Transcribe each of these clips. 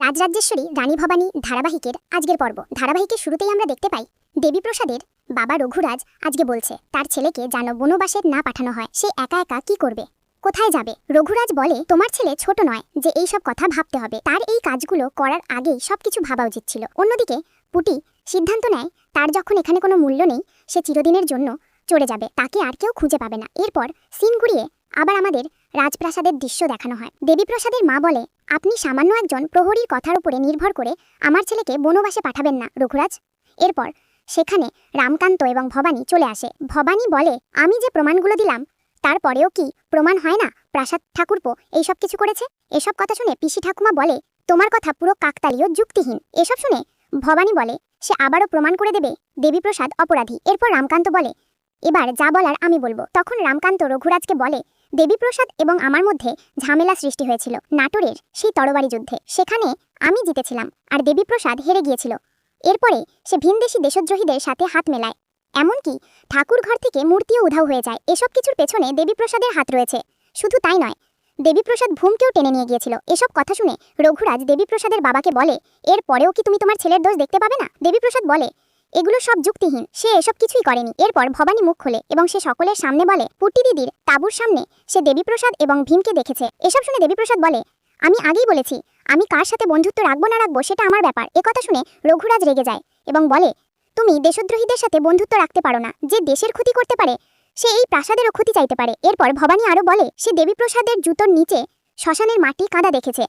রাজরাজেশ্বরী রানী ভবানী ধারাবাহিকের আজকের পর্ব। ধারাবাহিকের শুরুতেই আমরা দেখতে পাই দেবীপ্রসাদের বাবা রঘুরাজ আজকে বলছে তার ছেলেকে যেন বনবাসে না পাঠানো হয়। সে একা একা কি করবে, কোথায় যাবে? রঘুরাজ বলে তোমার ছেলে ছোট নয় যে এই সব কথা ভাবতে হবে, তার এই কাজগুলো করার আগেই সবকিছু ভাবা উচিত ছিল। অন্যদিকে পুটি সিদ্ধান্ত নেয় তার যখন এখানে কোনো মূল্য নেই, সে চিরদিনের জন্য চলে যাবে, তাকে আর কেউ খুঁজে পাবে না। এরপর সিন ঘুরিয়ে আবার আমাদের রাজপ্রাসাদের দৃশ্য দেখানো হয়। দেবীপ্রসাদের মা বলে আপনি সামান্য একজন প্রহরীর কথার উপরে নির্ভর করে আমার ছেলেকে বনবাসে পাঠাবেন না রঘুরাজ। এরপর সেখানে রামকান্ত এবং ভবানী চলে আসে। ভবানী বলে আমি যে প্রমাণগুলো দিলাম তারপরেও কি প্রমাণ হয় না প্রাসাদ ঠাকুরপো এইসব কিছু করেছে? এসব কথা শুনে পিসি ঠাকুমা বলে তোমার কথা পুরো কাকতালীয়, যুক্তিহীন। এসব শুনে ভবানী বলে সে আবারও প্রমাণ করে দেবে দেবীপ্রসাদ অপরাধী। এরপর রামকান্ত বলে এবার যা বলার আমি বলবো। তখন রামকান্ত রঘুরাজকে বলে দেবীপ্রসাদ এবং আমার মধ্যে ঝামেলা সৃষ্টি হয়েছিল নাটোরের সেই তরবারি যুদ্ধে, সেখানে আমি জিতেছিলাম আর দেবীপ্রসাদ হেরে গিয়েছিল। এরপরে সে ভিনদেশী দেশদ্রোহীদের সাথে হাত মেলায়, এমনকি ঠাকুর ঘর থেকে মূর্তিও উধাও হয়ে যায়। এসব কিছুর পেছনে দেবীপ্রসাদের হাত রয়েছে। শুধু তাই নয়, দেবীপ্রসাদ ভূমকেও টেনে নিয়ে গিয়েছিল। এসব কথা শুনে রঘুরাজ দেবীপ্রসাদের বাবাকে বলে এর পরেও কি তুমি তোমার ছেলের দোষ দেখতে পাবে না? দেবীপ্রসাদ বলে এগুলো সব যুক্তিহীন, সে এসব কিছুই করেনি। এরপর ভবানী মুখ খোলে এবং সে সকলের সামনে বলে পুটি দিদির তাঁবুর সামনে সে দেবীপ্রসাদ এবং ভীমকে দেখেছে। এসব শুনে দেবীপ্রসাদ বলে আমি আগেই বলেছি আমি কার সাথে বন্ধুত্ব রাখবো না রাখবো সেটা আমার ব্যাপার। একথা শুনে রঘুরাজ রেগে যায় এবং বলে তুমি দেশদ্রোহীদের সাথে বন্ধুত্ব রাখতে পারো না, যে দেশের ক্ষতি করতে পারে সে এই প্রাসাদেরও ক্ষতি চাইতে পারে। এরপর ভবানী আরও বলে সে দেবীপ্রসাদের জুতোর নিচে শ্মশানের মাটি কাদা দেখেছে।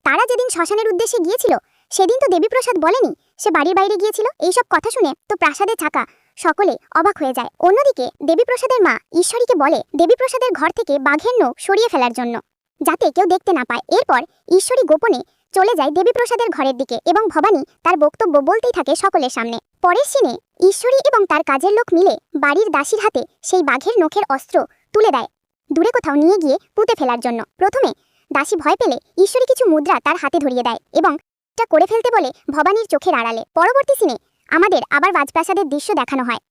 তারা যেদিন শ্মশানের উদ্দেশ্যে গিয়েছিল সেদিন তো দেবীপ্রসাদ বলেনি সে বাড়ির বাইরে গিয়েছিল। এইসব কথা শুনে তো প্রাসাদে থাকা সকলে অবাক হয়ে যায়। অন্যদিকে দেবীপ্রসাদের মা ঈশ্বরীকে বলে দেবীপ্রসাদের ঘর থেকে বাঘের নখ সরিয়ে ফেলার জন্য, যাতে কেউ দেখতে না পায়। এরপর ঈশ্বরী গোপনে চলে যায় দেবীপ্রসাদের ঘরের দিকে এবং ভবানী তার বক্তব্য বলতেই থাকে সকলের সামনে। পরের সিনে ঈশ্বরী এবং তার কাজের লোক মিলে বাড়ির দাসীর হাতে সেই বাঘের নখের অস্ত্র তুলে দেয়, দূরে কোথাও নিয়ে গিয়ে পুঁতে ফেলার জন্য। প্রথমে দাসী ভয় পেলে ঈশ্বরী কিছু মুদ্রা তার হাতে ধরিয়ে দেয় এবং এটা করে ফেলতে বলে ভবানীর চোখের আড়ালে। পরবর্তী সিনে আমাদের আবার রাজপ্রাসাদের দৃশ্য দেখানো হয়।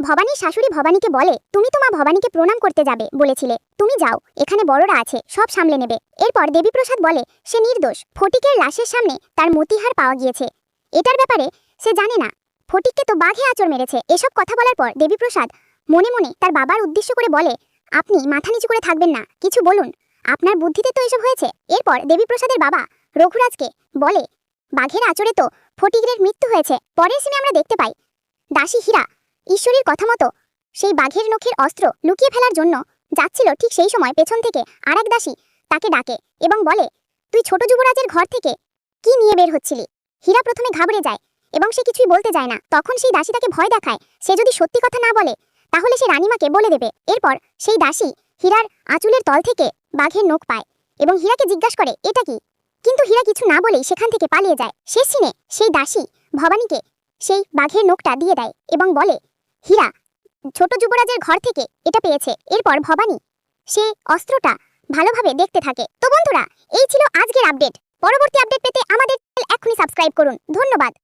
ভবানীর শাশুড়ি ভবানীকে বলে তুমি তো মা ভবানীকে প্রণাম করতে যাবে বলেছিলে, তুমি যাও, এখানে বড়রা আছে, সব সামলে নেবে। এরপর দেবীপ্রসাদ বলে সে নির্দোষ, ফটিকের লাশের সামনে তার মতিহার পাওয়া গিয়েছে, এটার ব্যাপারে সে জানে না, ফটিককে তো বাঘে আঁচড় মেরেছে। এসব কথা বলার পর দেবীপ্রসাদ মনে মনে তার বাবার উদ্দেশ্য করে বলে আপনি মাথা নিচু করে থাকবেন না, কিছু বলুন, আপনার বুদ্ধিতে তো এসব হয়েছে। এরপর দেবীপ্রসাদের বাবা রঘুরাজকে বলে বাঘের আঁচড়ে তো ফটিকের মৃত্যু হয়েছে। পরের সিনে আমরা দেখতে পাই দাসী হীরা ঈশ্বরীর কথা মতো সেই বাঘের নখের অস্ত্র লুকিয়ে ফেলার জন্য যাচ্ছিল। ঠিক সেই সময় পেছন থেকে আরেক দাসী তাকে ডাকে এবং বলে তুই ছোট যুবরাজের ঘর থেকে কি নিয়ে বের হচ্ছিলি? হীরা প্রথমে ঘাবড়ে যায় এবং সে কিছুই বলতে যায় না। তখন সেই দাসী তাকে ভয় দেখায় সে যদি সত্যি কথা না বলে তাহলে সে রানীমাকে বলে দেবে। এরপর সেই দাসী হীরার আঁচলের তল থেকে বাঘের নখ পায় এবং হীরাকে জিজ্ঞাসা করে এটা কি, কিন্তু হীরা কিছু না বলেই সেখান থেকে পালিয়ে যায়। শেষ সিনে সেই দাসী ভবানীকে সেই বাঘের নখটা দিয়ে দেয় এবং বলে হীরা ছোট যুবরাজের ঘর থেকে এটা পেয়েছে। এরপর ভবানী সেই অস্ত্রটা ভালোভাবে দেখতে থাকে। তো বন্ধুরা, এই ছিল আজকের আপডেট। পরবর্তী আপডেট পেতে আমাদের চ্যানেল এখনই সাবস্ক্রাইব করুন। ধন্যবাদ।